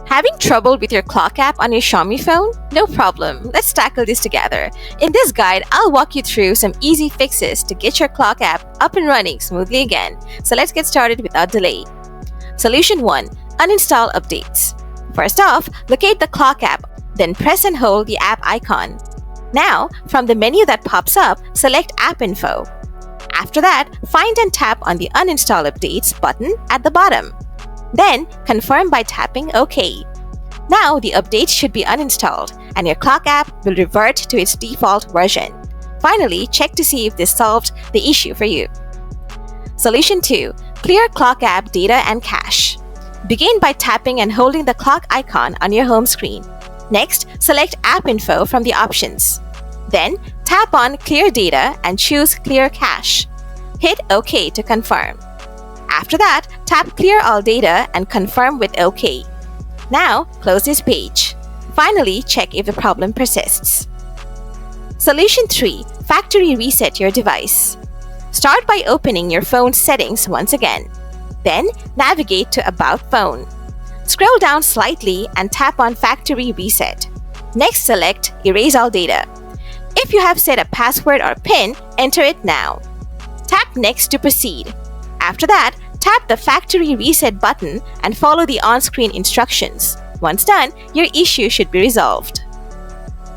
Having trouble with your clock app on your Xiaomi phone? No problem, let's tackle this together. In this guide, I'll walk you through some easy fixes to get your clock app up and running smoothly again. So let's get started without delay. Solution 1. Uninstall updates. First off, locate the clock app, then press and hold the app icon. Now, from the menu that pops up, select App Info. After that, find and tap on the Uninstall Updates button at the bottom. Then, confirm by tapping OK. Now, the update should be uninstalled, and your clock app will revert to its default version. Finally, check to see if this solved the issue for you. Solution 2. Clear clock app data and cache. Begin by tapping and holding the clock icon on your home screen. Next, select App Info from the options. Then, tap on Clear Data and choose Clear Cache. Hit OK to confirm. After that, tap Clear All Data and confirm with OK. Now, close this page. Finally, check if the problem persists. Solution 3. Factory reset your device. Start by opening your phone's settings once again. Then, navigate to About Phone. Scroll down slightly and tap on Factory Reset. Next, select Erase All Data. If you have set a password or PIN, enter it now. Tap Next to proceed. After that, tap the Factory Reset button and follow the on-screen instructions. Once done, your issue should be resolved.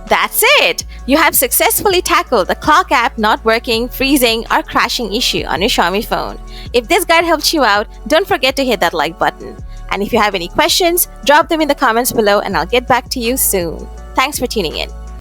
That's it! You have successfully tackled the clock app not working, freezing, or crashing issue on your Xiaomi phone. If this guide helped you out, don't forget to hit that like button. And if you have any questions, drop them in the comments below and I'll get back to you soon. Thanks for tuning in.